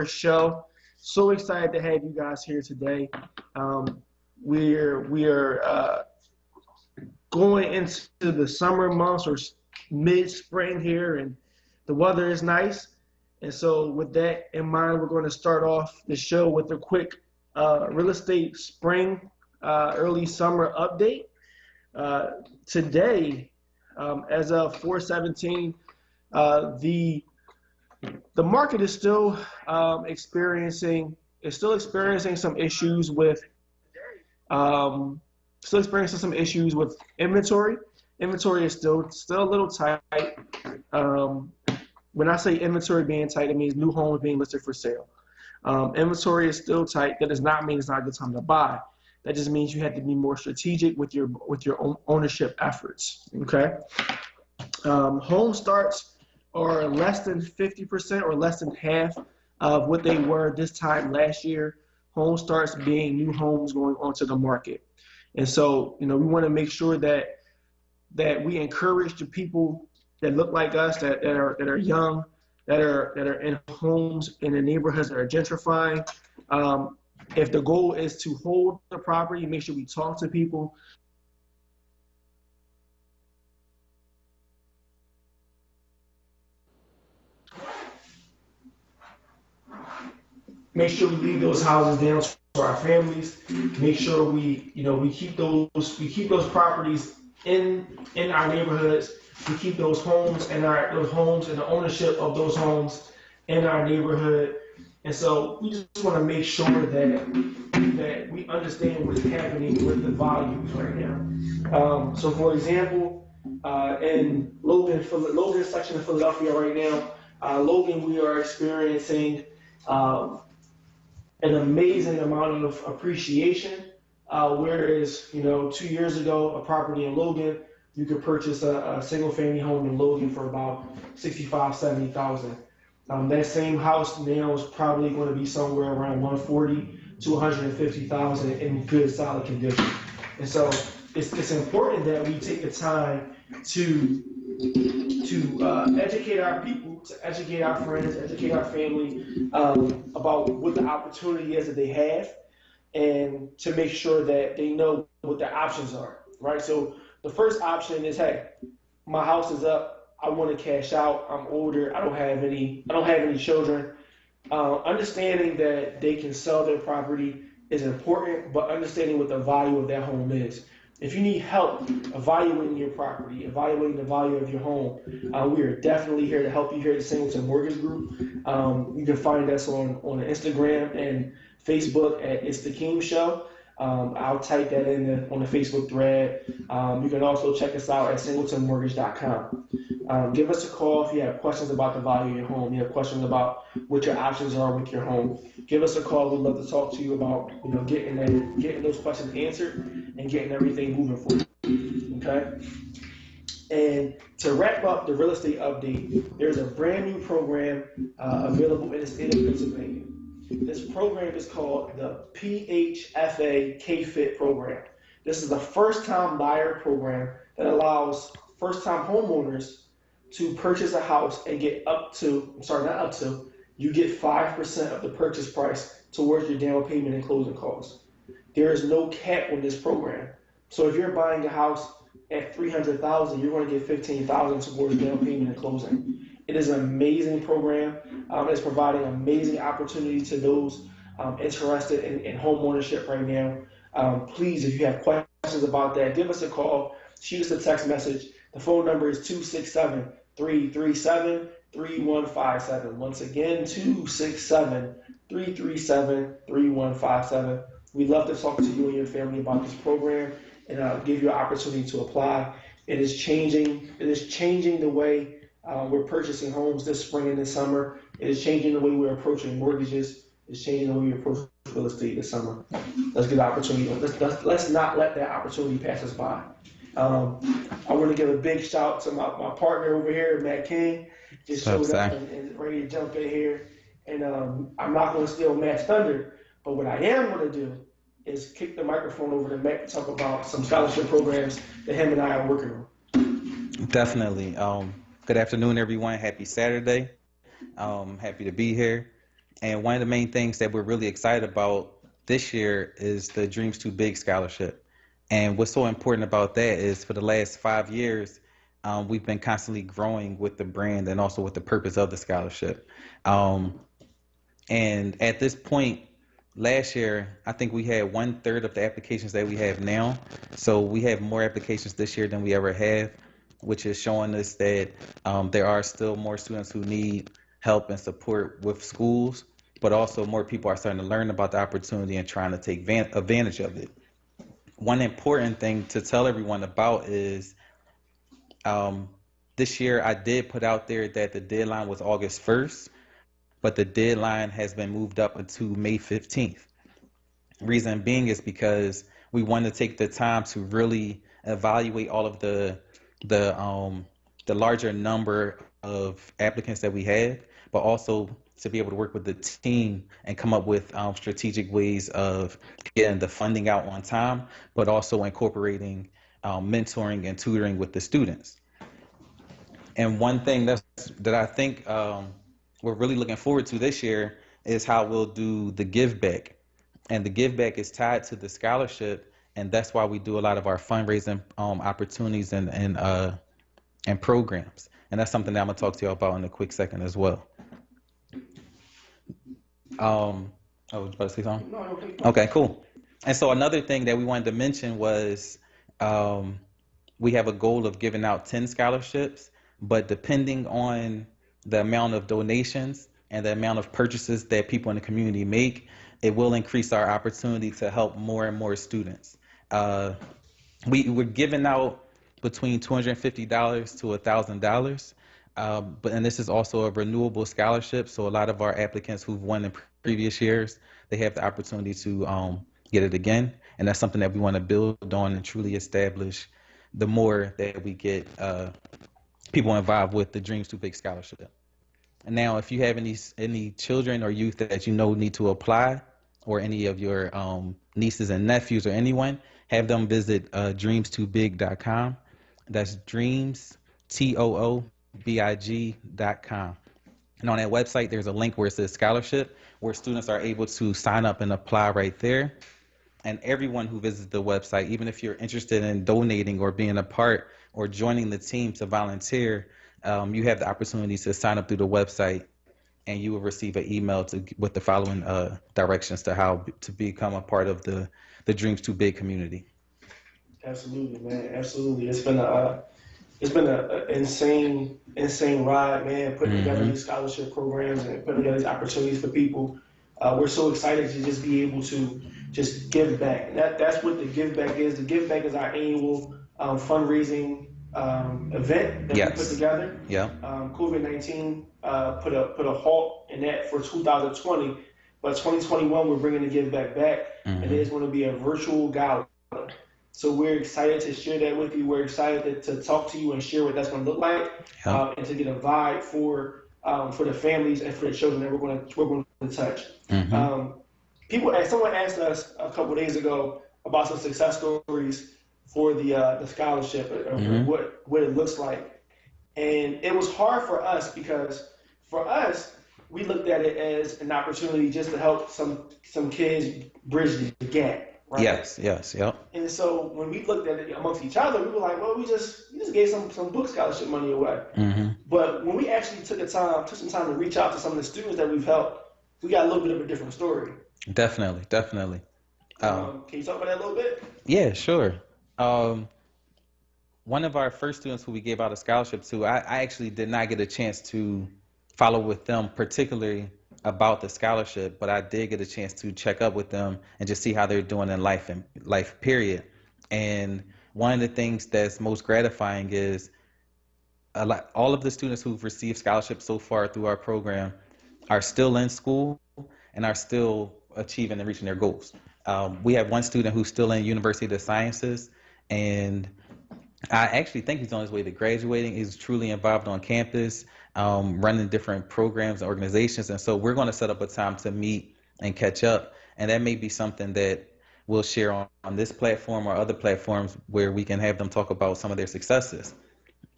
show. So excited to have you guys here today. We are going into the summer months or mid-spring here, and the weather is nice. And so, with that in mind, we're going to start off the show with a quick real estate spring, early summer update. Today, as of 4/17, the market is still experiencing some issues with inventory. Inventory is still a little tight. When I say inventory being tight, it means new homes being listed for sale. Inventory is still tight. That does not mean it's not a good time to buy. That just means you have to be more strategic with your ownership efforts. Okay. Home starts are less than 50% or less than half of what they were this time last year. Home starts being new homes going onto the market. And so, we want to make sure that we encourage the people that look like us, that are young, that are in homes in the neighborhoods that are gentrifying. If the goal is to hold the property, make sure we talk to people. Make sure we leave those houses down for our families. Make sure we keep those properties in our neighborhoods. We keep those homes and the ownership of those homes in our neighborhood. And so we just want to make sure that we understand what's happening with the values right now. So for example, in Logan section of Philadelphia right now, Logan, we are experiencing an amazing amount of appreciation. Whereas, 2 years ago, a property in Logan, you could purchase a single family home in Logan for about $65,000, $70,000. That same house now is probably going to be somewhere around $140,000 to $150,000 in good, solid condition. And so it's important that we take the time to educate our people, to educate our friends, educate our family about what the opportunity is that they have, and to make sure that they know what their options are, right? So the first option is, hey, my house is up, I want to cash out, I'm older, I don't have any children. Understanding that they can sell their property is important, but understanding what the value of that home is. If you need help evaluating your property, evaluating the value of your home, we are definitely here to help you here at the Singleton Mortgage Group. You can find us on Instagram and Facebook at It's the Keem Show. I'll type that on the Facebook thread. You can also check us out at singletonmortgage.com. Give us a call if you have questions about the value of your home. You have questions about what your options are with your home. Give us a call. We'd love to talk to you about getting those questions answered and getting everything moving forward. Okay. And to wrap up the real estate update, there's a brand new program available in the state of Pennsylvania. This program is called the PHFA K-Fit program. This is a first-time buyer program that allows first-time homeowners to purchase a house and get you get 5% of the purchase price towards your down payment and closing costs. There is no cap on this program. So if you're buying a house at $300,000, you're going to get $15,000 towards down payment and closing. It is an amazing program. It's providing amazing opportunity to those interested in home ownership right now. Please, if you have questions about that, give us a call, shoot us a text message. The phone number is 267-337-3157. Once again, 267-337-3157. We'd love to talk to you and your family about this program and give you an opportunity to apply. It is changing the way we're purchasing homes this spring and this summer. It is changing the way we're approaching mortgages. It's changing the way we approach real estate this summer. Let's get the opportunity. Let's not let that opportunity pass us by. I want to give a big shout out to my partner over here, Matt King. Just showed up and ready to jump in here. And I'm not going to steal Matt's thunder, but what I am going to do is kick the microphone over to Matt to talk about some scholarship programs that him and I are working on. Definitely. Good afternoon, everyone. Happy Saturday. Happy to be here. And one of the main things that we're really excited about this year is the Dreams Too Big scholarship. And what's so important about that is for the last 5 years, we've been constantly growing with the brand and also with the purpose of the scholarship. Um, and at this point, last year, I think we had 1/3 of the applications that we have now. So we have more applications this year than we ever have, which is showing us that there are still more students who need help and support with schools, but also more people are starting to learn about the opportunity and trying to take advantage of it. One important thing to tell everyone about is um, this year I did put out there that the deadline was August 1st, but the deadline has been moved up until May 15th. Reason being is because we want to take the time to really evaluate all of the the larger number of applicants that we have, but also to be able to work with the team and come up with strategic ways of getting the funding out on time, but also incorporating mentoring and tutoring with the students. And one thing that I think we're really looking forward to this year is how we'll do the give back. And the give back is tied to the scholarship, and that's why we do a lot of our fundraising opportunities and programs. And that's something that I'm gonna talk to you about in a quick second as well. I was about to say something. No, okay. Okay, cool. And so another thing that we wanted to mention was um, we have a goal of giving out 10 scholarships, but depending on the amount of donations and the amount of purchases that people in the community make, it will increase our opportunity to help more and more students. Uh, we're giving out between $250 to $1,000. But and this is also a renewable scholarship, so a lot of our applicants who've won in previous years, they have the opportunity to get it again, and that's something that we want to build on and truly establish. The more that we get people involved with the Dreams Too Big scholarship. And now, if you have any children or youth that you know need to apply, or any of your nieces and nephews or anyone, have them visit dreamstoobig.com. That's dreams, TOOBIG.com. And on that website, there's a link where it says scholarship, where students are able to sign up and apply right there. And everyone who visits the website, even if you're interested in donating or being a part or joining the team to volunteer, you have the opportunity to sign up through the website, and you will receive an email with the following directions to how to become a part of the Dreams Too Big community. Absolutely, man. Absolutely. It's been a insane ride, man. Putting together these scholarship programs and putting together these opportunities for people. We're so excited to just be able to just give back. And that's what the give back is. The give back is our annual fundraising event that we put together. Yeah. COVID-19 put a halt in that for 2020, but 2021 we're bringing the give back, and it's going to be a virtual gala. So we're excited to share that with you. We're excited to talk to you and share what that's going to look like, and to get a vibe for the families and for the children that we're going to touch. Someone asked us a couple of days ago about some success stories for the scholarship, what it looks like, and it was hard for us because for us we looked at it as an opportunity just to help some kids bridge the gap. Right? Yes, yep. And so when we looked at it amongst each other, we were like, well, we just gave some book scholarship money away. But when we actually took some time to reach out to some of the students that we've helped, we got a little bit of a different story. Definitely. Can you talk about that a little bit? Yeah, sure. One of our first students who we gave out a scholarship to, I actually did not get a chance to follow with them particularly about the scholarship, but I did get a chance to check up with them and just see how they're doing in life period. And one of the things that's most gratifying is all of the students who've received scholarships so far through our program are still in school and are still achieving and reaching their goals. We have one student who's still in University of the Sciences, and I actually think he's on his way to graduating. He's truly involved on campus, running different programs and organizations. And so we're going to set up a time to meet and catch up. And that may be something that we'll share on this platform or other platforms where we can have them talk about some of their successes.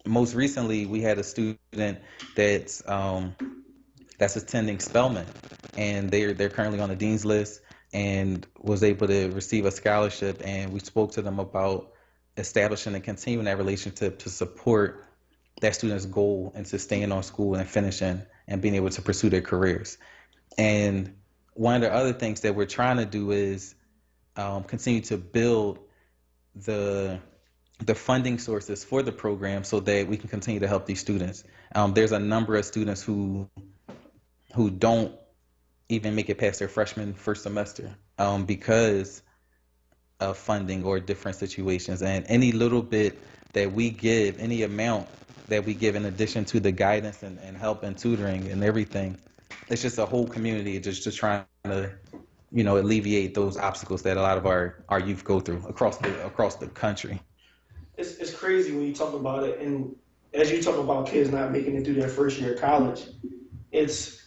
Most recently, we had a student that's that's attending Spelman, and they're currently on the dean's list and was able to receive a scholarship. And we spoke to them about establishing and continuing that relationship to support that student's goal into staying on school and finishing and being able to pursue their careers. And one of the other things that we're trying to do is continue to build the funding sources for the program so that we can continue to help these students. There's a number of students who don't even make it past their freshman first semester because of funding or different situations. And any little bit that we give, any amount that we give in addition to the guidance and help and tutoring and everything, it's just a whole community just trying to, alleviate those obstacles that a lot of our youth go through across the country. It's crazy when you talk about it, and as you talk about kids not making it through their first year of college, it's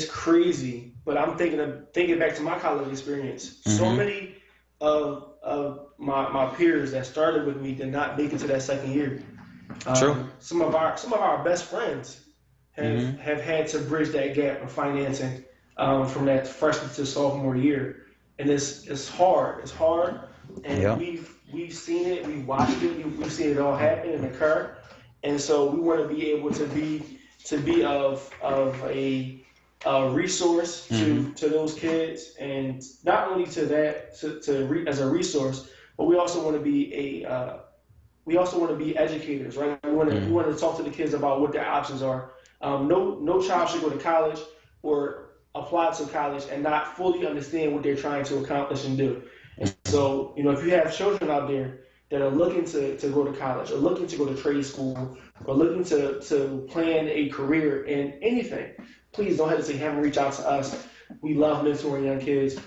crazy. But I'm thinking back to my college experience. Mm-hmm. So many of my peers that started with me did not make it to that second year. True. Some of our best friends have had to bridge that gap of financing from that freshman to sophomore year, and it's hard. It's hard, and yep. We've seen it, we've watched it, we've seen it all happen and occur, and so we want to be able to be of a resource to those kids, and not only to that as a resource, but we also want to be educators, right? We want to talk to the kids about what their options are. No child should go to college or apply to college and not fully understand what they're trying to accomplish and do. And so, if you have children out there that are looking to go to college or looking to go to trade school or looking to plan a career in anything, please don't hesitate. Have them reach out to us. We love mentoring young kids.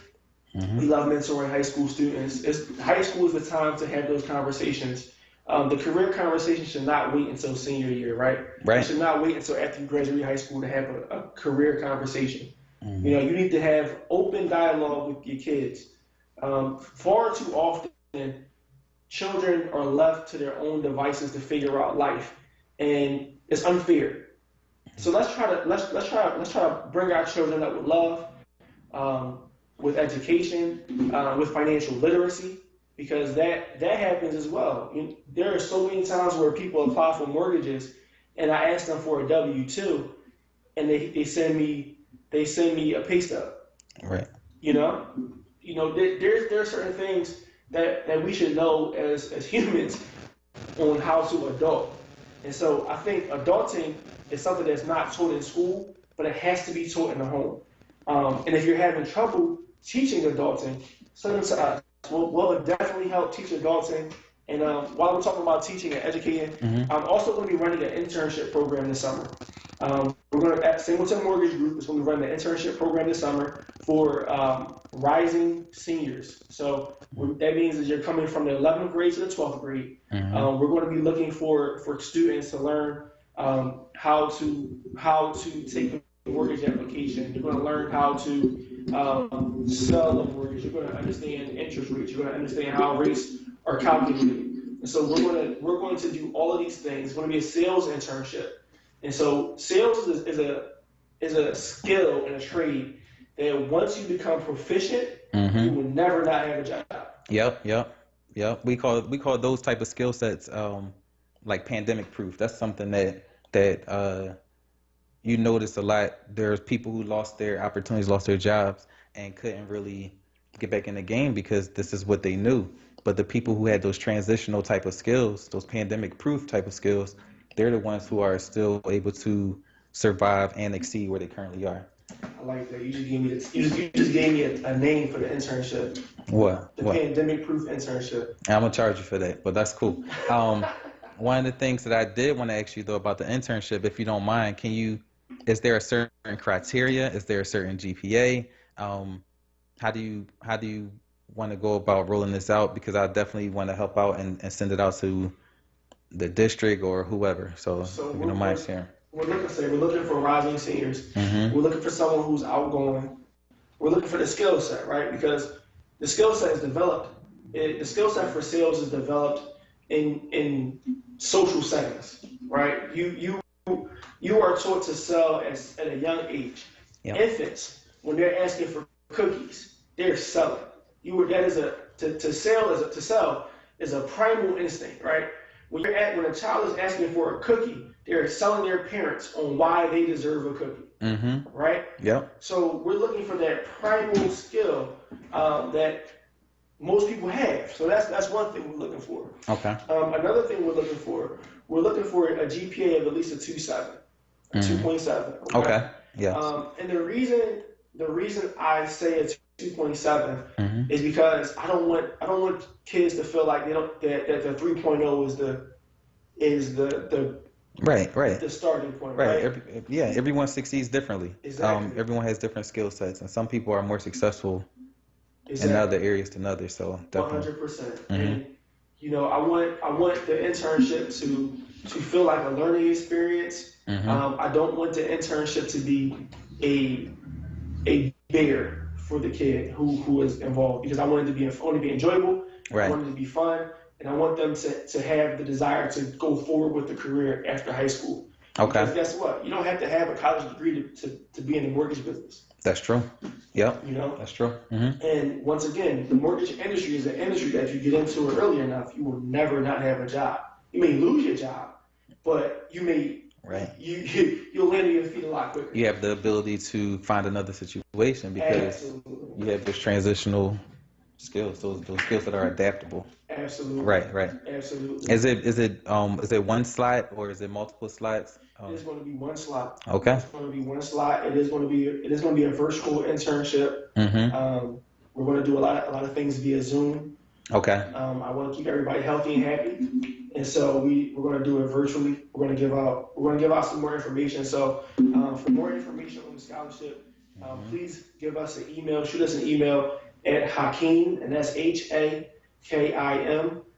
We love mentoring high school students. High school is the time to have those conversations. The career conversation should not wait until senior year, right? Right. You should not wait until after you graduate high school to have a career conversation. You need to have open dialogue with your kids. Far too often, children are left to their own devices to figure out life, and it's unfair. So let's try to bring our children up with love, with education, with financial literacy, because that happens as well. There are so many times where people apply for mortgages, and I ask them for a W-2, and they send me a pay stub. Right. There are certain things that we should know as humans on how to adult. And so I think adulting is something that's not taught in school, but it has to be taught in the home. And if you're having trouble teaching adulting, send them to us. We'll definitely help teach adulting. And while we're talking about teaching and educating, I'm also going to be running an internship program this summer. We're going to, at Singleton Mortgage Group, is going to be running an internship program this summer for rising seniors. So that means that you're coming from the 11th grade to the 12th grade. We're going to be looking for students to learn how to take a mortgage application. You're going to learn how to sell a mortgage. You're going to understand interest rates. You're going to understand how rates are calculated. And so we're going to do all of these things. It's going to be a sales internship. And so sales is a skill and a trade that once you become proficient, you will never not have a job. Yep. We call those type of skill sets like pandemic proof. That's something that you notice a lot. There's people who lost their opportunities, lost their jobs, and couldn't really get back in the game because this is what they knew. But the people who had those transitional type of skills, those pandemic proof type of skills, they're the ones who are still able to survive and exceed where they currently are. I like that. You just gave me a name for the internship. What? The pandemic proof internship. I'm gonna charge you for that, but that's cool. One of the things that I did want to ask you though about the internship, if you don't mind, is there a certain criteria? Is there a certain GPA? How do you want to go about rolling this out? Because I definitely want to help out and send it out to the district or whoever. So if you don't mind sharing. We're looking for rising seniors. We're looking for someone who's outgoing. We're looking for the skill set, right? Because the skill set is developed. The skill set for sales is developed in social settings, right? You are taught to sell at a young age. Yep. Infants, when they're asking for cookies, they're selling. That is to sell is a primal instinct, right? When a child is asking for a cookie, they're selling their parents on why they deserve a cookie, right? Yep. So we're looking for that primal skill that most people have. So that's one thing we're looking for. Okay. Another thing we're looking for a GPA of at least a 2.7, a 2.7. Okay. Yeah. And the reason I say a 2.7 is because I don't want kids to feel like that the 3.0 is the right the starting point. Right. Right. Everyone succeeds differently. Exactly. Everyone has different skill sets, and some people are more successful Exactly. in other areas than others. So definitely. 100%. And I want the internship to feel like a learning experience. I don't want the internship to be a barrier for the kid who is involved, because I want it to be enjoyable. Right. I want it to be fun, and I want them to have the desire to go forward with the career after high school. Okay. Because guess what? You don't have to have a college degree to be in the mortgage business. That's true. Yep. That's true. And once again, the mortgage industry is an industry that if you get into it early enough, you will never not have a job. You may lose your job, but you may you'll land on your feet a lot quicker. You have the ability to find another situation because you have those transitional skills, those skills that are adaptable. Absolutely. Right. Absolutely. Is it one slot or is it multiple slots? It is going to be one slot. Okay. It's going to be one slot. It is going to be a virtual internship. We're going to do a lot of things via Zoom. Okay. I want to keep everybody healthy and happy, and so we're going to do it virtually. We're going to give out some more information. So for more information on the scholarship, please give us an email. Shoot us an email at Hakeem, and that's Hakim,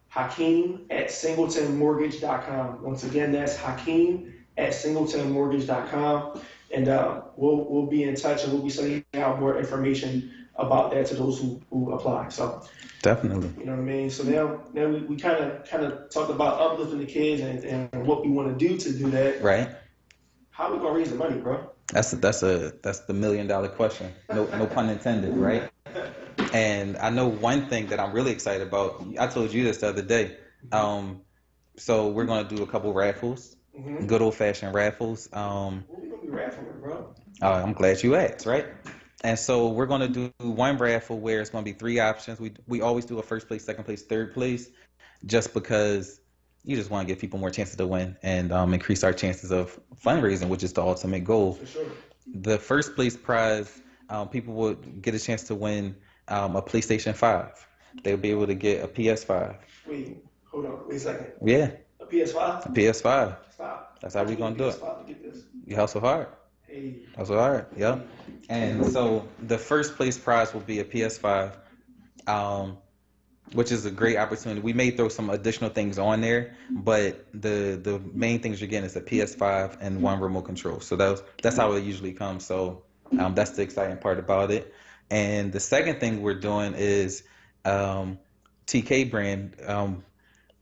Hakeem at singletonmortgage.com. Once again, that's Hakeem at singletonmortgage.com, and we'll be in touch, and we'll be sending out more information about that to those who apply. So definitely. You know what I mean? So now we kind of talked about uplifting the kids and what we want to do that. Right. How we gonna raise the money, bro? That's the $1 million question. No pun intended, right? And I know one thing that I'm really excited about. I told you this the other day. So we're gonna do a couple raffles, good old fashioned raffles. What we gonna be raffling, bro? I'm glad you asked, right? And so we're going to do one raffle where it's going to be 3 options. We always do a first place, second place, third place, just because you just want to give people more chances to win and increase our chances of fundraising, which is the ultimate goal. For sure. The first place prize, people will get a chance to win a PlayStation 5. They'll be able to get a PS5. Wait, hold on. Wait a second. Yeah. A PS5? A PS5. Stop. That's how we're going to do it. To get this. You hustle hard. Hey. Hustle hard. Yep. And so the first place prize will be a PS5, which is a great opportunity. We may throw some additional things on there, but the main things you're getting is a PS5 and 1 remote control. So that's how it usually comes. So that's the exciting part about it. And the second thing we're doing is TK brand.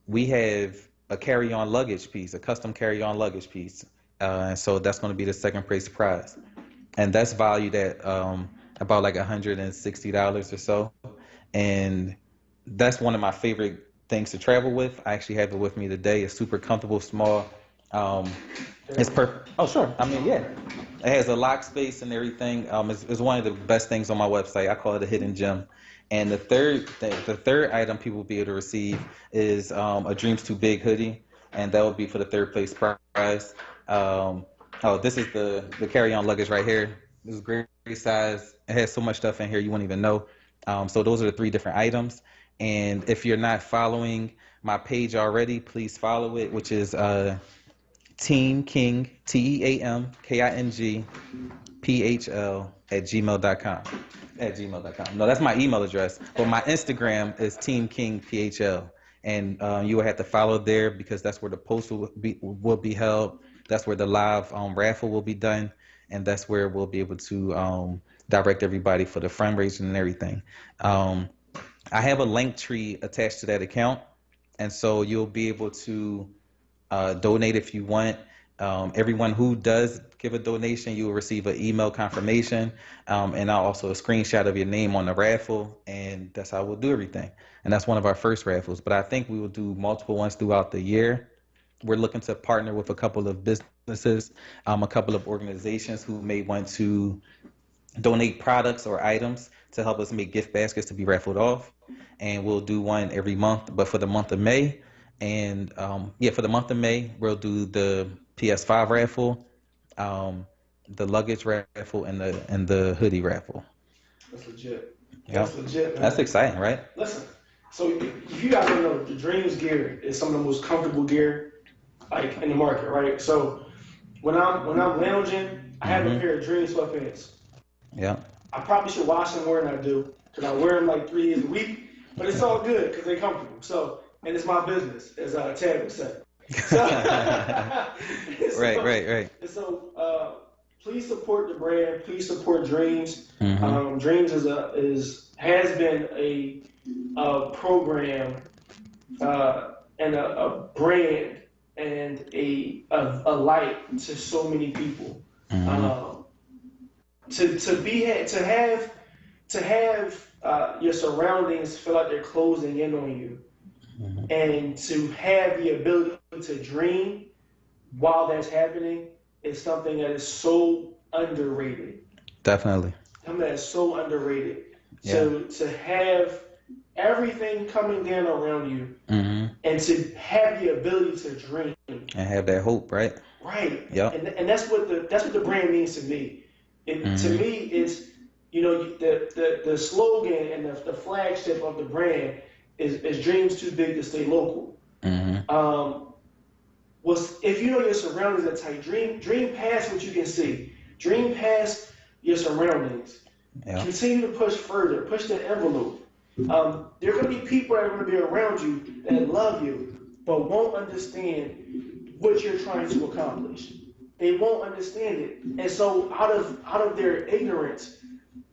We have a carry-on luggage piece, a custom carry-on luggage piece. So that's going to be the second place prize. And that's valued at about like $160 or so. And that's one of my favorite things to travel with. I actually have it with me today. It's super comfortable, small. It's perfect. Oh, sure. I mean, yeah. It has a lock space and everything. It's one of the best things on my website. I call it a hidden gem. And the third item people will be able to receive is a Dreams Too Big hoodie. And that will be for the third place prize. This is the carry-on luggage right here. This is great size. It has so much stuff in here you wouldn't even know. So those are the 3 different items. And if you're not following my page already, please follow it, which is Team King, TEAMKING PHL @gmail.com. No, that's my email address. But my Instagram is Team King PHL. And you will have to follow there because that's where the post will be held. That's where the live raffle will be done. And that's where we'll be able to direct everybody for the fundraising and everything. I have a link tree attached to that account. And so you'll be able to donate if you want. Everyone who does give a donation, you will receive an email confirmation, and also a screenshot of your name on the raffle, and that's how we'll do everything. And that's one of our first raffles, but I think we will do multiple ones throughout the year. We're looking to partner with a couple of businesses, a couple of organizations who may want to donate products or items to help us make gift baskets to be raffled off. And we'll do one every month, but for the month of May. And yeah, for the month of May, we'll do the PS5 raffle, the luggage raffle, and the hoodie raffle. That's legit. Yeah. That's legit, man. That's exciting, right? Listen, so if you guys don't know, the Dreams gear is some of the most comfortable gear like in the market, right? So when I'm lounging, I have a pair of Dream sweatpants. Yeah. I probably should wash them more than I do because I wear them like 3 days a week, but it's all good because they're comfortable. So, and it's my business, as Ted would say. So, right. And so, please support the brand. Please support Dreams. Mm-hmm. Dreams has been a program and a brand and a light to so many people. Mm-hmm. To have your surroundings feel like they're closing in on you, Mm-hmm. and to have the ability to dream while that's happening is something that is so underrated. Definitely. Something that is so underrated. Yeah. So to have everything coming down around you, Mm-hmm. and to have the ability to dream And have that hope, right? right. Yep. And that's what the brand means to me. To me, it's, you know, the slogan and the flagship of the brand is dreams too big to stay local. Mm-hmm. If you know your surroundings are tight, dream past what you can see. Dream past your surroundings. Yeah. Continue to push further. Push the envelope. There are going to be people that are going to be around you that love you, but won't understand what you're trying to accomplish. They won't understand it, and so out of their ignorance,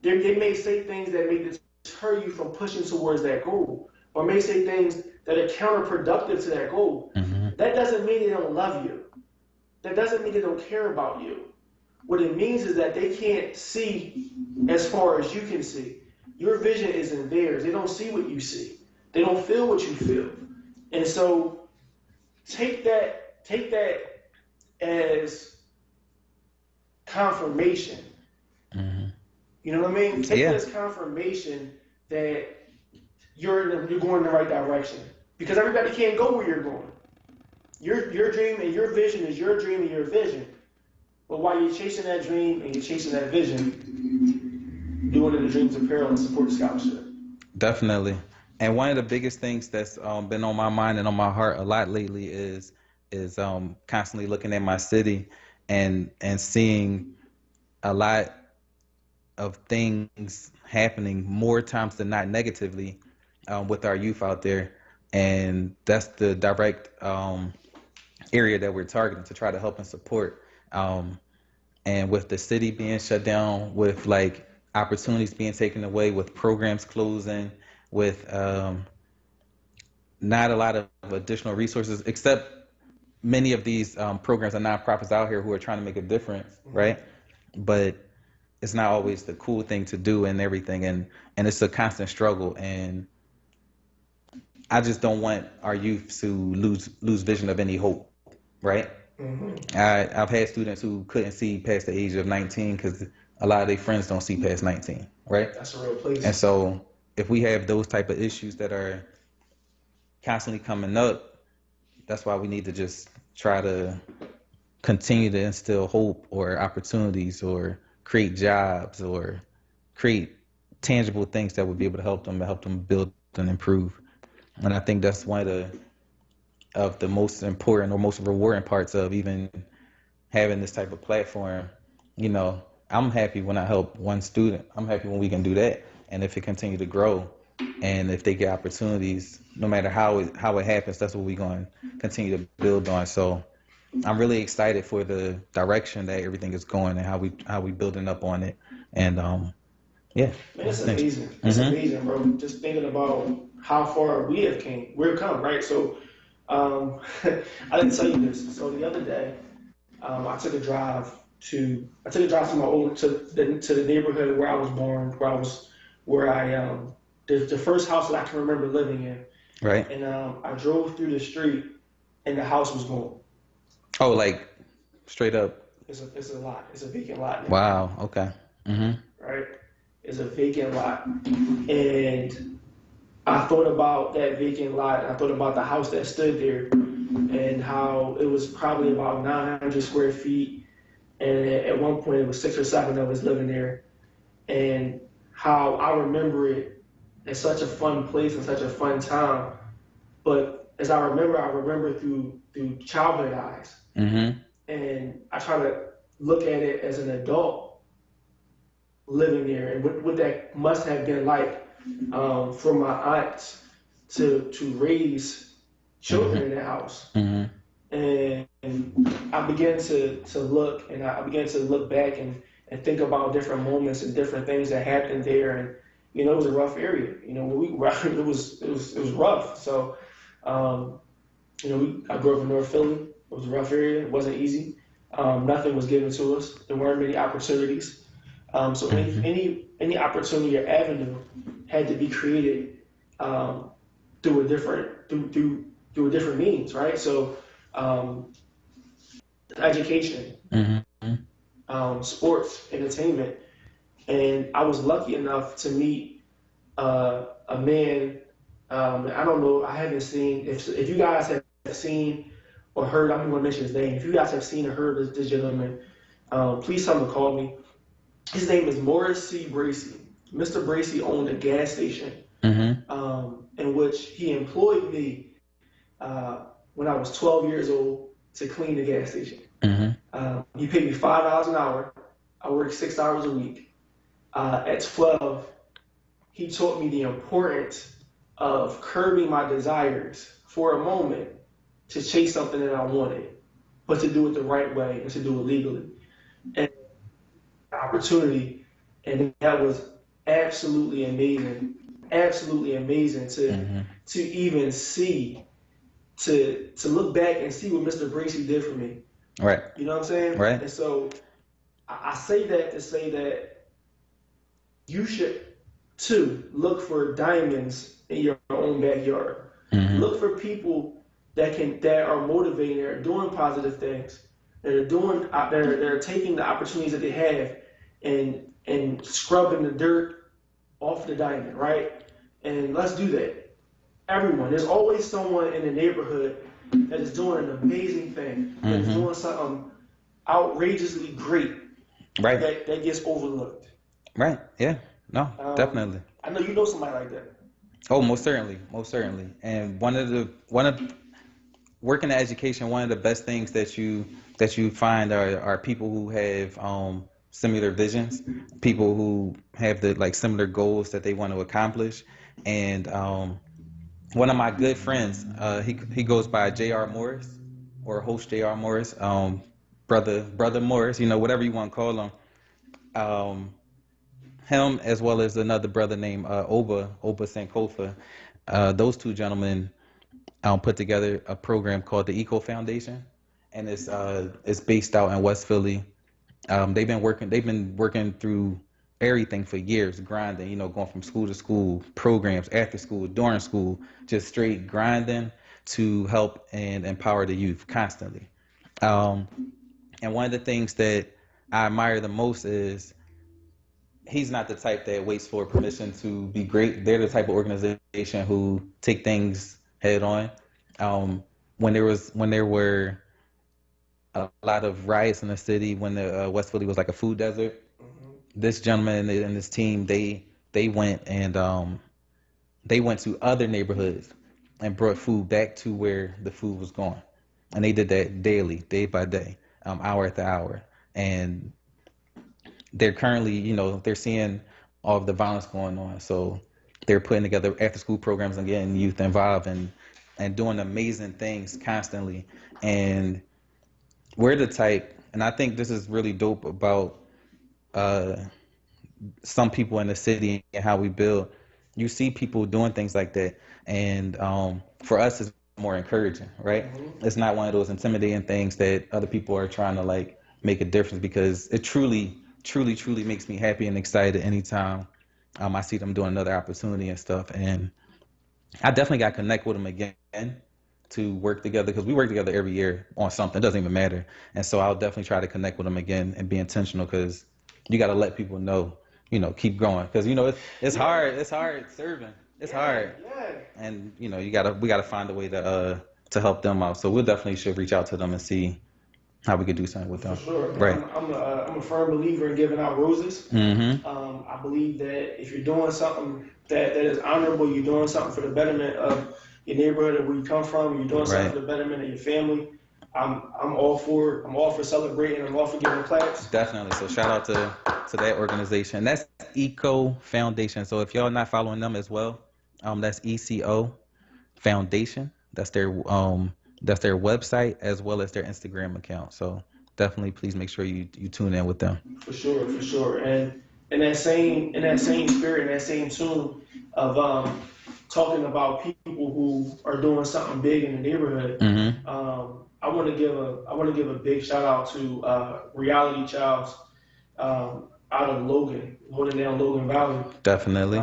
they may say things that may deter you from pushing towards that goal, or may say things that are counterproductive to that goal. Mm-hmm. That doesn't mean they don't love you. That doesn't mean they don't care about you. What it means is that they can't see as far as you can see. Your vision isn't theirs. They don't see what you see. They don't feel what you feel. And so take that as confirmation. Mm-hmm. You know what I mean? Take Yeah. it as confirmation that you're going in the right direction. Because everybody can't go where you're going. Your dream and your vision is your dream and your vision. But while you're chasing that dream and you're chasing that vision, do one of the Dreams Apparel and support the scholarship. Definitely. And one of the biggest things that's been on my mind and on my heart a lot lately is constantly looking at my city and seeing a lot of things happening more times than not negatively with our youth out there. And that's the direct area that we're targeting to try to help and support. And with the city being shut down, with like opportunities being taken away, with programs closing, with not a lot of additional resources, except many of these programs are nonprofits out here who are trying to make a difference, right? But it's not always the cool thing to do and everything, and it's a constant struggle. And I just don't want our youth to lose vision of any hope, right? Mm-hmm. I've had students who couldn't see past the age of 19 because a lot of their friends don't see past 19, right? That's a real place. And so if we have those type of issues that are constantly coming up, that's why we need to just try to continue to instill hope or opportunities or create jobs or create tangible things that would be able to help them build and improve. And I think that's one of the most important or most rewarding parts of even having this type of platform. You know, I'm happy when I help one student. I'm happy when we can do that. And if it continues to grow and if they get opportunities, no matter how it happens, that's what we're going to continue to build on. So I'm really excited for the direction that everything is going and how we building up on it. And yeah. Man, it's amazing. It's amazing, bro. Just thinking about how far we've come, right? So I didn't tell you this. So the other day, I took a drive to my old to the neighborhood where I was born, where I the first house that I can remember living in. Right. And I drove through the street, and the house was gone. Oh, like straight up. It's a lot. It's a vacant lot now. Wow. Okay. Mhm. Right? It's a vacant lot, and I thought about that vacant lot, and I thought about the house that stood there, and how it was probably about 900 square feet, and at one point it was 6 or 7 of us living there, and how I remember it as such a fun place and such a fun time. But as I remember through childhood eyes, Mhm. and I try to look at it as an adult living there, and what that must have been like for my aunts to raise children in that house. Mhm. And I began to look, and I began to look back and think about different moments and different things that happened there. And it was a rough area. It was rough. So I grew up in North Philly. It was a rough area. It wasn't easy. Nothing was given to us. There weren't many opportunities. So any opportunity or avenue had to be created through a different means, right? So education, sports, entertainment, and I was lucky enough to meet a man. I don't know. I haven't seen if you guys have seen or heard. I'm going to mention his name. If you guys have seen or heard of this gentleman, please tell him to call me. His name is Morris C. Bracy. Mr. Bracy owned a gas station in which he employed me when I was 12 years old to clean the gas station. He paid me $5 an hour. I worked 6 hours a week. At 12, he taught me the importance of curbing my desires for a moment to chase something that I wanted, but to do it the right way and to do it legally. And opportunity, and that was absolutely amazing to even see, to look back and see what Mr. Bracy did for me. Right. You know what I'm saying? Right. And so I say that to say that you should too look for diamonds in your own backyard. Look for people that are motivating, that are doing positive things, that are taking the opportunities that they have and scrubbing the dirt off the diamond, right? And let's do that. Everyone. There's always someone in the neighborhood that is doing an amazing thing, that is doing something outrageously great, right? That gets overlooked. Right. Yeah. No. Definitely. I know you know somebody like that. Oh, most certainly, most certainly. And one of working in education, one of the best things that you find are people who have similar visions, people who have the similar goals that they want to accomplish. And one of my good friends, he goes by J.R. Morris, or host J.R. Morris, brother Morris, whatever you want to call him. Him as well as another brother named Oba Sankofa. Those two gentlemen put together a program called the Eco Foundation, and it's based out in West Philly. They've been working through everything for years, grinding, going from school to school, programs after school, during school, just straight grinding to help and empower the youth constantly. And one of the things that I admire the most is he's not the type that waits for permission to be great. They're the type of organization who take things head on. When there were a lot of riots in the city, when the West Philly was like a food desert, this gentleman and his team, they went and they went to other neighborhoods and brought food back to where the food was going, and they did that daily, day by day, hour after hour. And they're currently, they're seeing all of the violence going on, so they're putting together after school programs and getting youth involved and doing amazing things constantly. And we're the type, and I think this is really dope about some people in the city and how we build. You see people doing things like that, and for us, it's more encouraging, right? Mm-hmm. It's not one of those intimidating things that other people are trying to like make a difference, because it truly, truly, truly makes me happy and excited anytime I see them doing another opportunity and stuff. And I definitely got to connect with them again to work together, because we work together every year on something. It doesn't even matter. And so I'll definitely try to connect with them again and be intentional, because you got to let people know, keep growing. Because, it's Yeah, hard. It's hard serving. It's yeah, hard. yeah. And, we got to find a way to help them out. So we'll definitely should reach out to them and see how we could do something with For them. sure, man. Right. I'm a firm believer in giving out roses. Mm-hmm. I believe that if you're doing something that is honorable, you're doing something for the betterment of your neighborhood or where you come from, you're doing something Right. for the betterment of your family. I'm all for it. I'm all for celebrating. I'm all for giving claps. Definitely. So shout out to that organization. That's Eco Foundation. So if y'all not following them as well, that's ECO Foundation. That's their website as well as their Instagram account. So definitely please make sure you tune in with them. For sure, for sure. And in that same spirit, in that same tune of talking about people who are doing something big in the neighborhood, Mm-hmm. I want to give a big shout out to Reality Childs out of Logan, holding down Logan Valley. Definitely.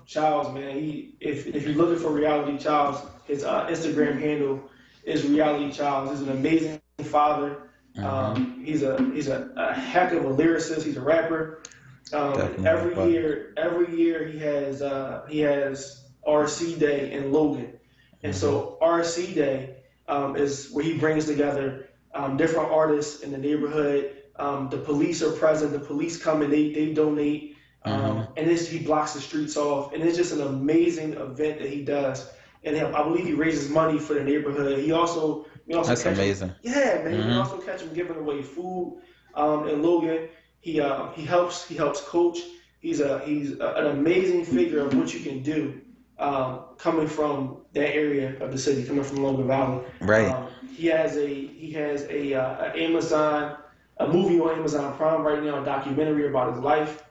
Childs, man, if you're looking for Reality Childs, his Instagram handle is Reality Childs. He's an amazing father. Mm-hmm. He's a heck of a lyricist. He's a rapper. Definitely. Every year he has RC Day in Logan, and so RC Day is where he brings together different artists in the neighborhood. The police are present. The police come and they donate, and he blocks the streets off, and it's just an amazing event that he does. And I believe he raises money for the neighborhood. He also That's amazing. yeah, man. You can also catch him giving away food in Logan. He helps coach. He's an amazing figure of what you can do coming from that area of the city, coming from Logan Valley. Right. He has a Amazon a movie on Amazon Prime right now, a documentary about his life.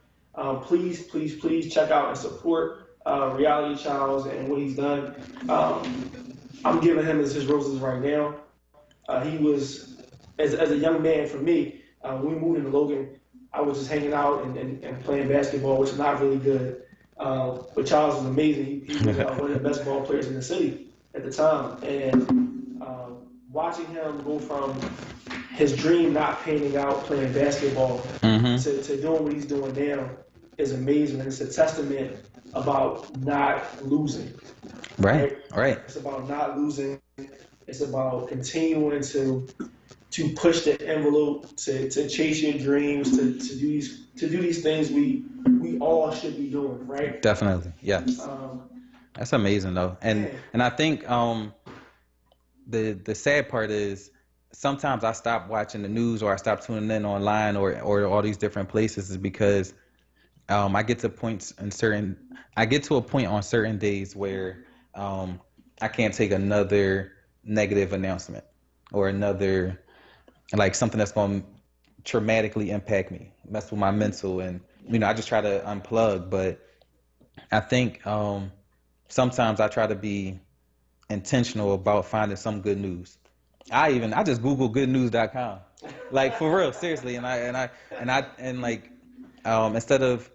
Please check out and support Reality Childs and what he's done. I'm giving him his roses right now. He was, as a young man for me, when we moved into Logan, I was just hanging out and playing basketball, which is not really good. But Charles was amazing. He was one of the best ball players in the city at the time. And watching him go from his dream not panning out playing basketball to doing what he's doing now is amazing. And it's a testament about not losing. Right. It's about not losing. It's about continuing to push the envelope, to chase your dreams, to do these things we all should be doing, right? Definitely, yes. That's amazing though, and I think the sad part is sometimes I stop watching the news or I stop tuning in online or all these different places is because I get to a point on certain days where I can't take another negative announcement or another like something that's going to traumatically impact me, mess with my mental, and I just try to unplug. But I think sometimes I try to be intentional about finding some good news. I just Google goodnews.com, like for real, seriously, and like instead of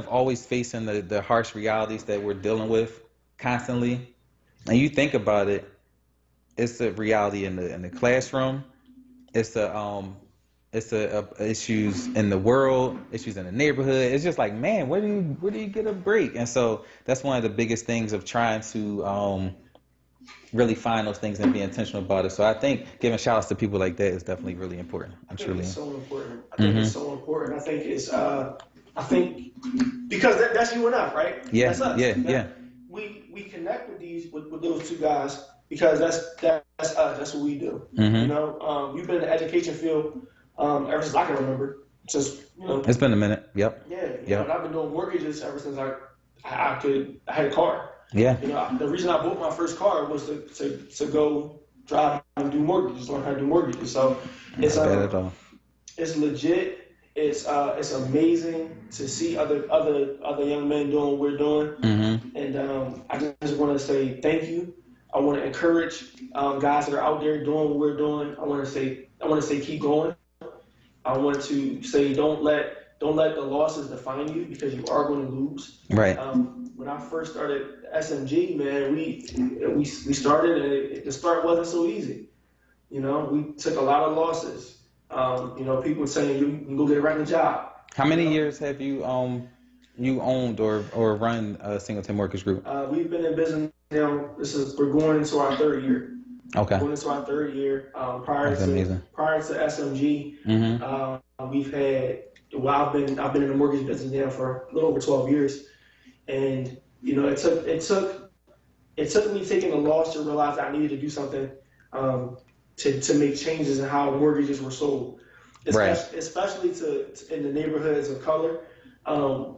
always facing the harsh realities that we're dealing with constantly, and you think about it, it's a reality in the classroom. It's issues in the world, issues in the neighborhood. It's just like, man, where do you get a break? And so that's one of the biggest things of trying to really find those things and be intentional about it. So I think giving shout outs to people like that is definitely really important. It's so important. I think it's so important. I think it's because that's you and I, right? Yeah, that's us. Yeah. We connect with those two guys because that's us. That's what we do. You've been in the education field ever since I can remember. It's been a minute. Yep. Yeah. And I've been doing mortgages ever since I had a car. Yeah. The reason I bought my first car was to go drive and do mortgages, learn how to do mortgages. So it's not bad at all. It's legit. It's amazing to see other young men doing what we're doing. And I just want to say thank you. I want to encourage guys that are out there doing what we're doing. I want to say keep going. I want to say don't let the losses define you, because you are going to lose. Right. When I first started SMG, man, we started, and the start wasn't so easy. You know, we took a lot of losses. You know, people saying you can go get a regular job. How many years have you owned or run a Singleton Mortgage Group? We've been in business now. We're going into our third year. Okay. Going into our third year. Prior to SMG, we've had. Well, I've been in the mortgage business now for a little over 12 years, and you know, it took me taking a loss to realize I needed to do something to make changes in how mortgages were sold, especially in the neighborhoods of color.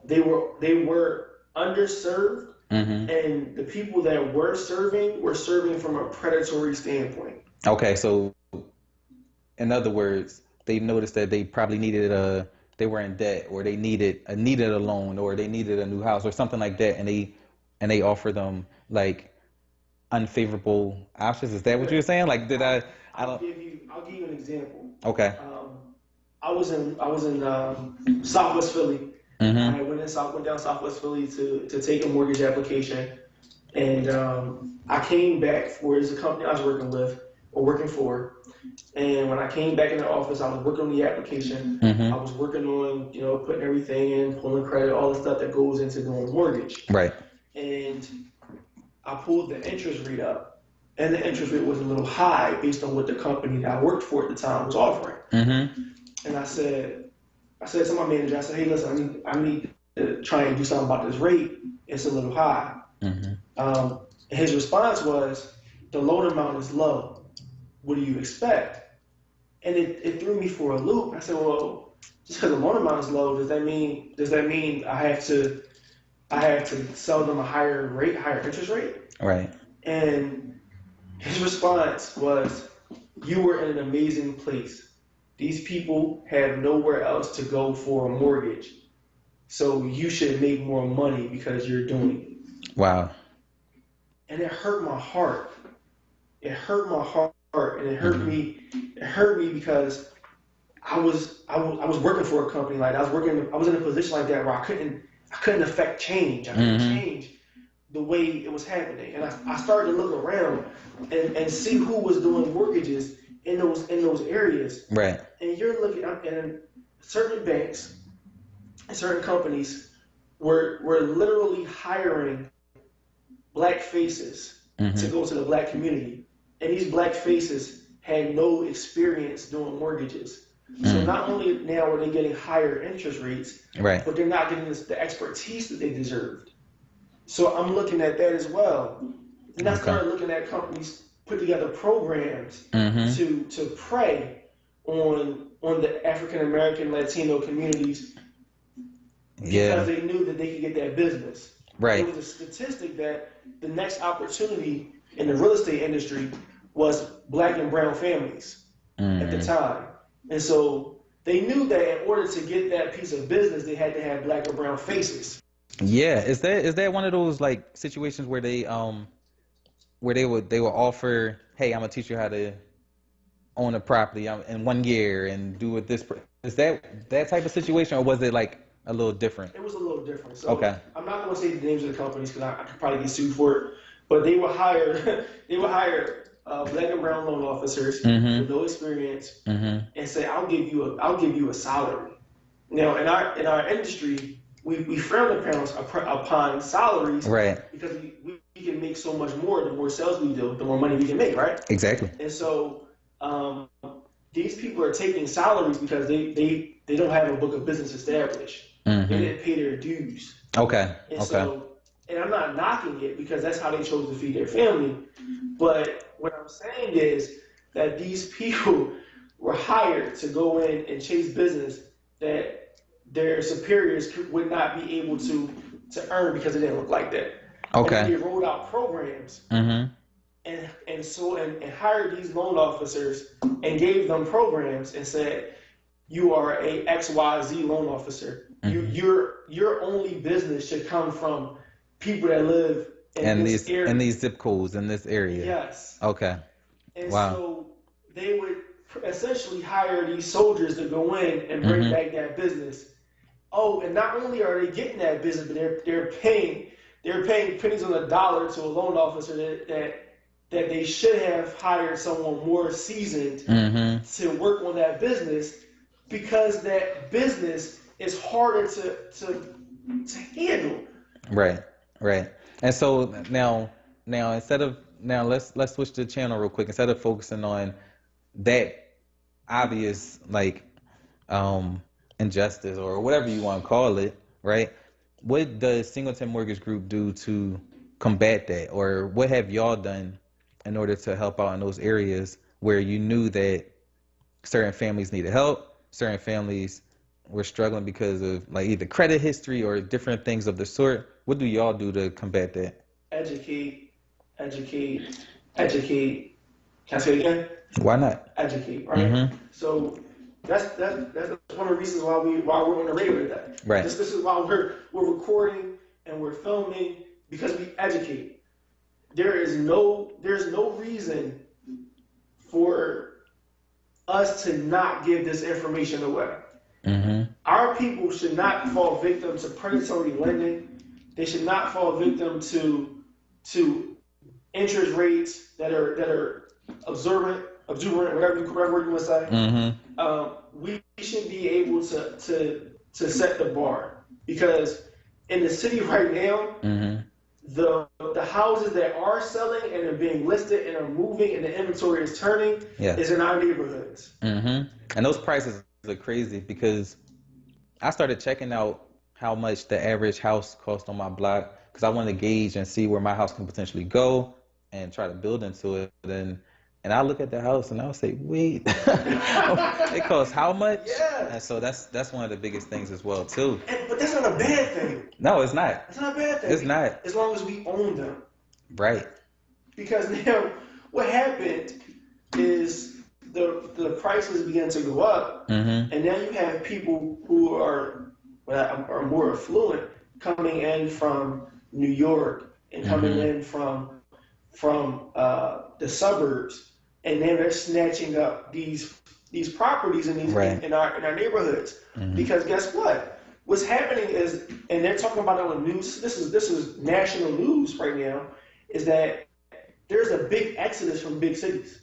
They were underserved, and the people that were serving from a predatory standpoint. Okay, so in other words, they noticed that they probably they were in debt, or they needed a loan, or they needed a new house or something like that, and they offer them like unfavorable options. Is that what you're saying? Like, I'll give you an example. Okay. I was in Southwest Philly. I went down Southwest Philly to take a mortgage application, and I came back for a company I was working for. And when I came back in the office, I was working on the application. I was working on, you know, putting everything in, pulling credit, all the stuff that goes into doing a mortgage. Right. And I pulled the interest rate up, and the interest rate was a little high based on what the company that I worked for at the time was offering. And I said to my manager, I said, hey, listen, I need to try and do something about this rate. It's a little high. His response was, the loan amount is low. What do you expect? And it threw me for a loop. I said, well, just because the loan amount is low, does that mean I have to sell them a higher interest rate? Right. And his response was, you were in an amazing place. These people have nowhere else to go for a mortgage, so you should make more money because you're doing it. Wow. And it hurt my heart. It hurt my heart. And it hurt me. It hurt me because I was working for a company like that. I was in a position like that where I couldn't affect change. I couldn't change the way it was happening. And I started to look around and see who was doing mortgages in those areas. Right. And you're looking at, and certain banks and certain companies were literally hiring black faces to go to the black community. And these black faces had no experience doing mortgages. So not only now are they getting higher interest rates, but they're not getting the expertise that they deserved. So I'm looking at that as well. And I started looking at companies put together programs to prey on the African American Latino communities because they knew that they could get that business. Right. It was a statistic that the next opportunity in the real estate industry was black and brown families at the time. And so they knew that in order to get that piece of business, they had to have black or brown faces. Yeah. Is that one of those like situations where they would offer, hey, I'm gonna teach you how to own a property in 1 year and do it this? Is that type of situation, or was it like a little different? It was a little different. So I'm not gonna say the names of the companies because I could probably get sued for it. But they would hire black and brown loan officers with no experience and say, I'll give you a salary. Now in our industry, we frown upon salaries, right? Because we can make so much more. The more sales we do, the more money we can make, right? Exactly. And so these people are taking salaries because they don't have a book of business established. They didn't pay their dues. Okay. And so, and I'm not knocking it because that's how they chose to feed their family. But what I'm saying is that these people were hired to go in and chase business that their superiors would not be able to earn because it didn't look like that. Okay. And they rolled out programs and hired these loan officers and gave them programs and said, you are a XYZ loan officer. Your only business should come from people that live in this area. And these zip codes in this area. Yes. Okay. And Wow. so they would essentially hire these soldiers to go in and bring back that business. Oh, and not only are they getting that business, but they're paying pennies on the dollar to a loan officer that they should have hired someone more seasoned to work on that business, because that business is harder to handle. Right. And so now let's switch the channel real quick. Instead of focusing on that obvious injustice or whatever you want to call it, right? What does Singleton Mortgage Group do to combat that, or what have y'all done in order to help out in those areas where you knew that certain families needed help, certain families were struggling because of like either credit history or different things of the sort? What do y'all do to combat that? Educate. Can I say it again? Why not? Educate, right? So that's one of the reasons why we're on the radio today. Right. This is why we're recording and we're filming, because we educate. There's no reason for us to not give this information away. Our people should not fall victim to predatory lending. They should not fall victim to interest rates that are exuberant, whatever word you want to say. We should be able to set the bar, because in the city right now, the houses that are selling and are being listed and are moving and the inventory is turning is in our neighborhoods. And those prices are crazy, because I started checking out how much the average house cost on my block, because I want to gauge and see where my house can potentially go and try to build into it. And I look at the house and I'll say, wait, it costs how much? Yeah. And so that's one of the biggest things as well too. But that's not a bad thing. No, it's not. It's not a bad thing. It's not. As long as we own them. Right. Because now what happened is the prices began to go up, and now you have people who are more affluent coming in from New York and coming in from the suburbs, and then they're snatching up these properties in our neighborhoods. Because guess what? What's happening is, and they're talking about it on the news. This is national news right now. Is that there's a big exodus from big cities.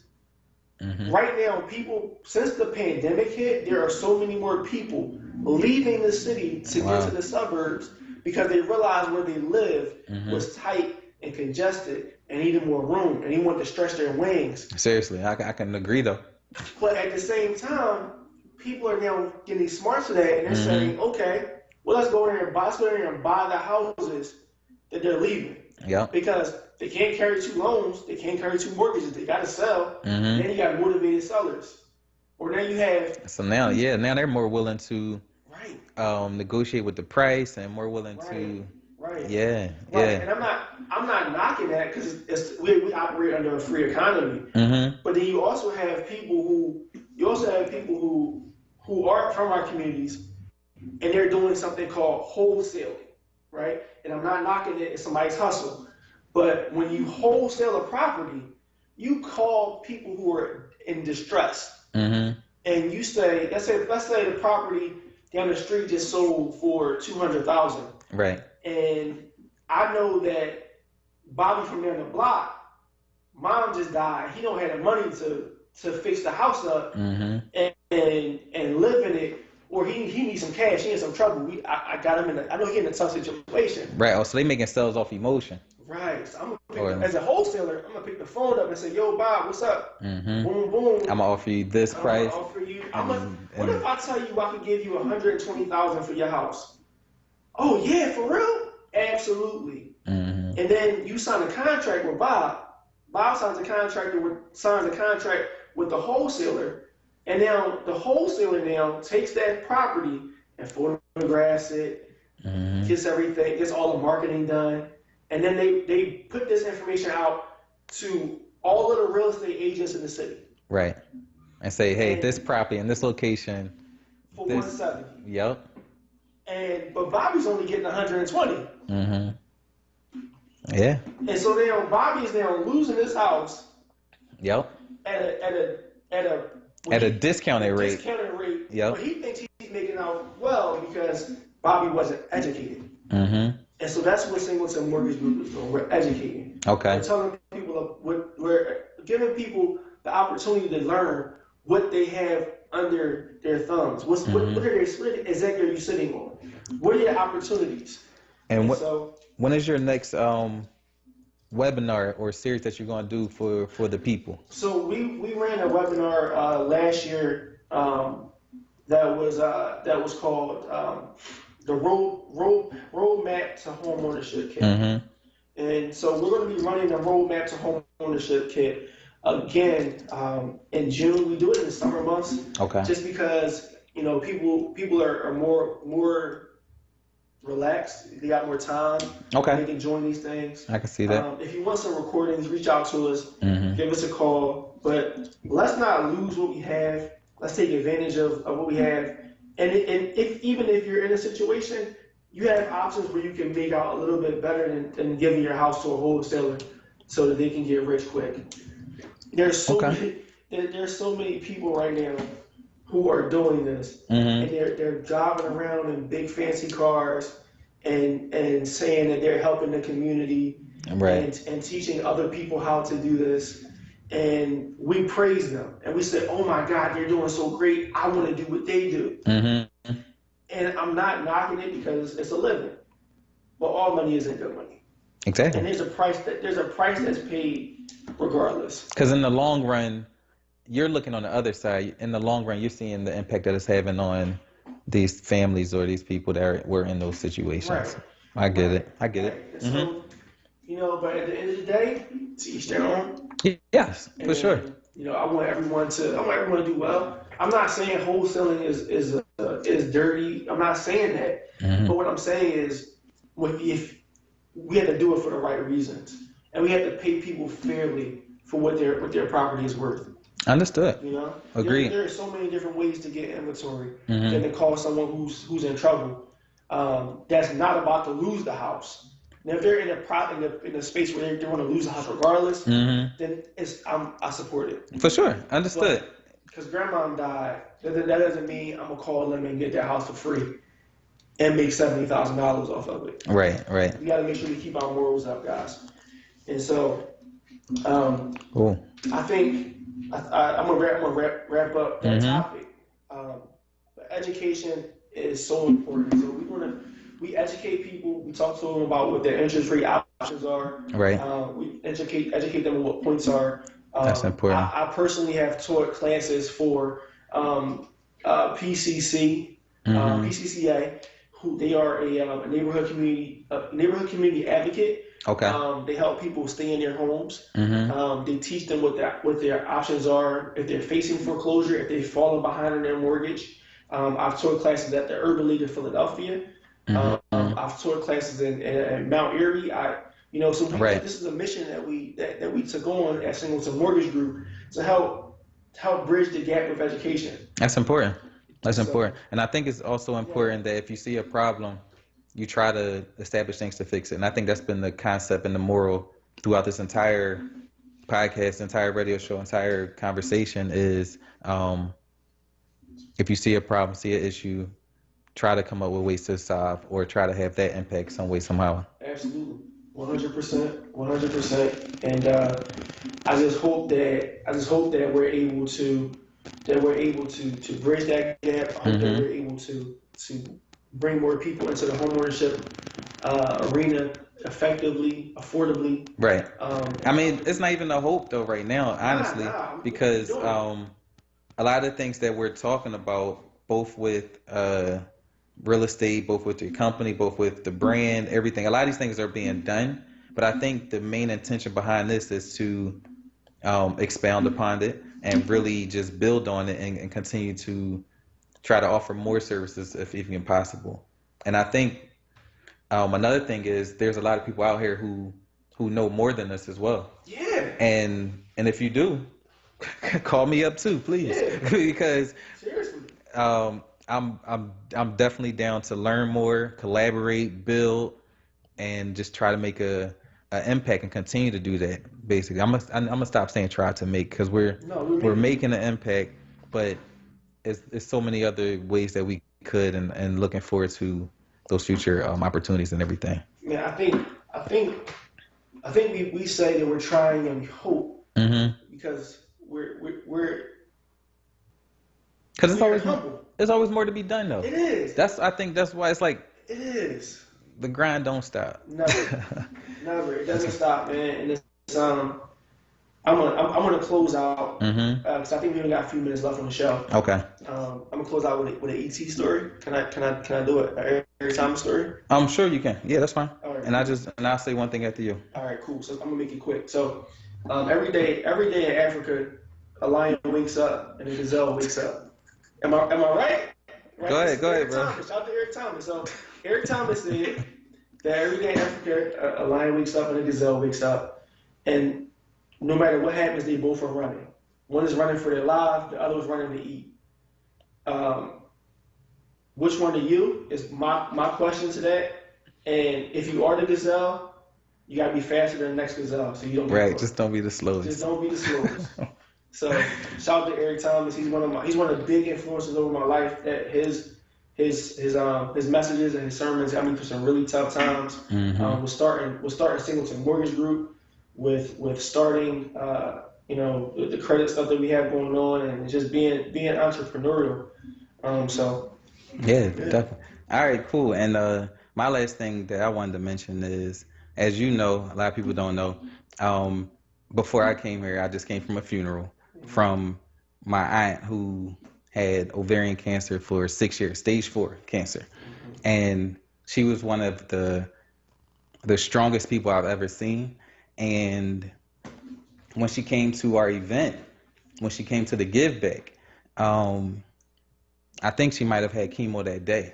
Right now, people, since the pandemic hit, there are so many more people leaving the city to get to the suburbs, because they realized where they live was tight and congested and needed more room, and they wanted to stretch their wings. Seriously, I can agree though. But at the same time, people are now getting smart to that, and they're saying, okay, well, let's go in there and buy the houses that they're leaving. Yeah. Because they can't carry two loans, they can't carry two mortgages, they got to sell. Then you got motivated sellers. Or now you have. So now they're more willing to negotiate with the price and more willing to. Right. Yeah. And I'm not knocking that, because we operate under a free economy. But then you also have people who aren't from our communities, and they're doing something called wholesaling, right? And I'm not knocking it; it's somebody's hustle. But when you wholesale a property, you call people who are in distress, and you say, let's say the property down the street just sold for $200,000, right? And I know that Bobby from down the block, mom just died. He don't have the money to fix the house up and live in it, or he needs some cash. He in some trouble. I got him I know he in a tough situation. Right. Oh, so they making sales off emotion. Right. So as a wholesaler, I'm gonna pick the phone up and say, "Yo, Bob, what's up? Boom, boom. I'm gonna offer you this price. I'm gonna offer you. What if I tell you I could give you $120,000 for your house? Oh yeah, for real? Absolutely. And then you sign a contract with Bob. Bob signs a contract with the wholesaler, and now the wholesaler takes that property and photographs it, gets everything, gets all the marketing done, and then they put this information out to all of the real estate agents in the city. Right. And say, hey, this property in this location. For 170. Yep. But Bobby's only getting 120. Yeah. And so now Bobby is now losing his house Yep. at a At a discounted rate. discounted rate. Yep. But he thinks he's making out well because Bobby wasn't educated. Mm-hmm. And so that's what Singleton Mortgage Group is doing. We're educating. Okay. We're telling people, we're giving people the opportunity to learn what they have under their thumbs. What exactly are you sitting on? What are your opportunities? And so, when is your next webinar or series that you're going to do for the people? So we ran a webinar last year that was called the roadmap to home ownership kit. Mm-hmm. And so we're going to be running the roadmap to home ownership kit again in June. We do it in the summer months. Okay. Just because people are more relaxed. They got more time. Okay. They can join these things. I can see that. If you want some recordings, reach out to us. Mm-hmm. Give us a call. But let's not lose what we have. Let's take advantage of what we have. And even if you're in a situation, you have options where you can make out a little bit better than giving your house to a wholesaler so that they can get rich quick. There's so many people right now who are doing this, and they're driving around in big fancy cars and saying that they're helping the community, right, and teaching other people how to do this. And we praise them and we say, "Oh my God, they're doing so great! I want to do what they do." Mm-hmm. And I'm not knocking it because it's a living, but all money isn't good money. Exactly. And there's a price that's paid regardless. Because in the long run, you're looking on the other side. In the long run, you're seeing the impact that it's having on these families or these people that were in those situations. Right. I get it. I get it. Mm-hmm. So, but at the end of the day, to each their own. Yes, for sure. I want everyone to do well. I'm not saying wholesaling is dirty. I'm not saying that. Mm-hmm. But what I'm saying is, if we have to do it for the right reasons, and we have to pay people fairly for what their property is worth. Understood. Agreed. There are so many different ways to get inventory than to call someone who's in trouble. That's not about to lose the house. Now, if they're in a space where they're going to lose the house regardless, then I support it. For sure. Understood. Because grandma died, that doesn't mean I'm gonna call them and get their house for free and make $70,000 off of it. Right. We got to make sure we keep our morals up, guys. And so, cool. I think I'm gonna wrap up that topic. Education is so important. So we educate people. We talk to them about what their interest rate options are. Right. We educate them on what points are. That's important. I personally have taught classes for PCC, PCCA, who they are a neighborhood community advocate. Okay. They help people stay in their homes. They teach them what their options are if they're facing foreclosure, if they've fallen behind on their mortgage. I've taught classes at the Urban League of Philadelphia. I've taught classes in Mount Airy. This is a mission that we took on at Singleton Mortgage Group to help bridge the gap with education. That's important. Important. And I think it's also important that if you see a problem, you try to establish things to fix it. And I think that's been the concept and the moral throughout this entire podcast, entire radio show, entire conversation is if you see a problem, see an issue, try to come up with ways to solve or try to have that impact some way, somehow. Absolutely. 100%. And I just hope that we're able to bridge that gap. I hope that we're able to bring more people into the homeownership arena effectively, affordably. Right. I mean, it's not even a hope though right now, honestly, because a lot of things that we're talking about, both with real estate, both with your company, both with the brand, everything. A lot of these things are being done, but I think the main intention behind this is to expound upon it and really just build on it and continue to try to offer more services if even possible. And I think another thing is there's a lot of people out here who know more than us as well. Yeah. And if you do, call me up too, please, because seriously. I'm definitely down to learn more, collaborate, build, and just try to make a an impact and continue to do that. Basically, I'm gonna stop saying try to make, because No, we're making an impact, but it's so many other ways that we could, and looking forward to those future opportunities and everything. Man, I think we say that we're trying and we hope Mm-hmm. because Because we're humble. it's always more to be done though. It is. I think that's why it's like It is. the grind don't stop. Never, never. It doesn't stop, man. And it's I'm gonna close out Mm-hmm. because I think we only got a few minutes left on the show. Okay. I'm gonna close out with an ET story. Can I do it? An Eric Thomas story? I'm sure you can. Yeah, that's fine. All right. And I'll say one thing after you. All right, cool. So I'm gonna make it quick. So every day in Africa, a lion wakes up and a gazelle wakes up. Am I right? Right? Go ahead, bro. Thomas. Shout out to Eric Thomas. So Eric Thomas said that every day in Africa, a lion wakes up and a gazelle wakes up, and no matter what happens, they both are running. One is running for their life, the other is running to eat. Which one of you is my question to that? And if you are the gazelle, you gotta be faster than the next gazelle, so you don't. Right, just don't be the slowest. Just don't be the slowest. So shout out to Eric Thomas. He's one of the big influences over my life. That his messages and his sermons got me through some really tough times. Mm-hmm. We're starting Singleton Mortgage Group with starting the credit stuff that we have going on, and just being entrepreneurial. Yeah, definitely. All right, cool. And my last thing that I wanted to mention is, as you know, a lot of people don't know, before I came here, I just came from a funeral from my aunt who had ovarian cancer for 6 years, stage 4 cancer. And she was one of the strongest people I've ever seen. And when she came to our event, when she came to the give back, I think she might have had chemo that day,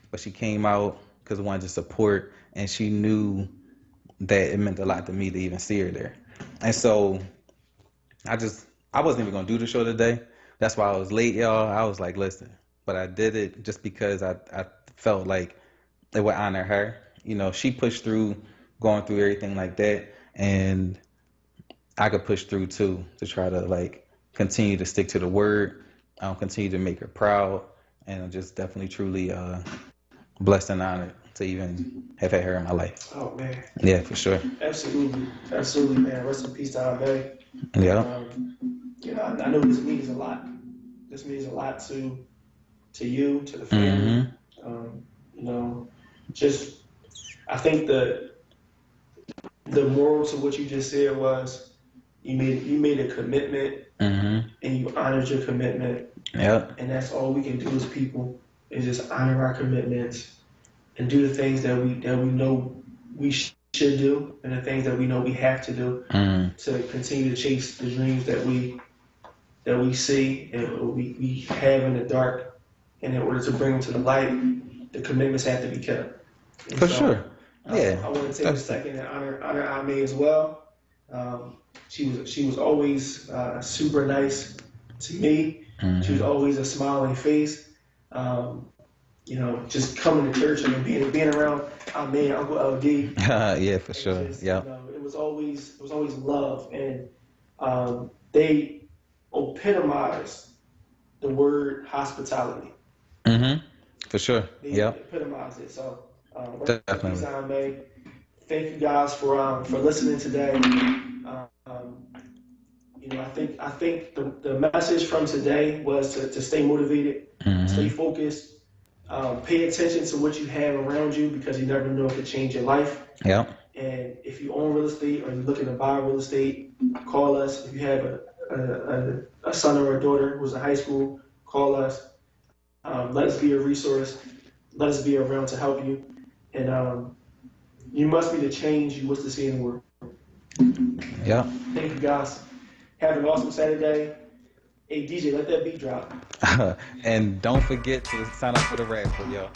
but she came out because I wanted to support, and she knew that it meant a lot to me to even see her there. And so I wasn't even gonna do the show today. That's why I was late, y'all. I was like, listen, but I did it just because I felt like it would honor her. You know, she pushed through, going through everything like that, and I could push through too, to try to like continue to stick to the word, continue to make her proud, and I'm just definitely truly blessed and honored to even have had her in my life. Oh man. Yeah, for sure. Absolutely, man. Rest in peace to our May. Yeah. I know this means a lot. This means a lot to you, to the family. Just I think the moral to what you just said was you made a commitment, and you honored your commitment. Yeah. And that's all we can do as people, is just honor our commitments and do the things that we know we should do, and the things that we know we have to do to continue to chase the dreams that we see and we have in the dark. And in order to bring them to the light, the commitments have to be kept. And For sure. Yeah. I want to take a second and honor Ame as well. She was always super nice to me. She was always a smiling face. Just coming to church and being around Ame, Uncle LD. Yeah, for sure. Yeah. It was always love, and they epitomized the word hospitality. For sure. They epitomized it. So definitely. Thank you guys for listening today. I think the message from today was to stay motivated, stay focused, pay attention to what you have around you, because you never know if it could change your life. Yeah. And if you own real estate or you're looking to buy real estate, call us. If you have a son or a daughter who's in high school, call us. Let us be a resource. Let us be around to help you. And you must be the change you wish to see in the world. Yeah. Thank you, guys. Have an awesome Saturday. Hey, DJ, let that beat drop. And don't forget to sign up for the raffle, y'all.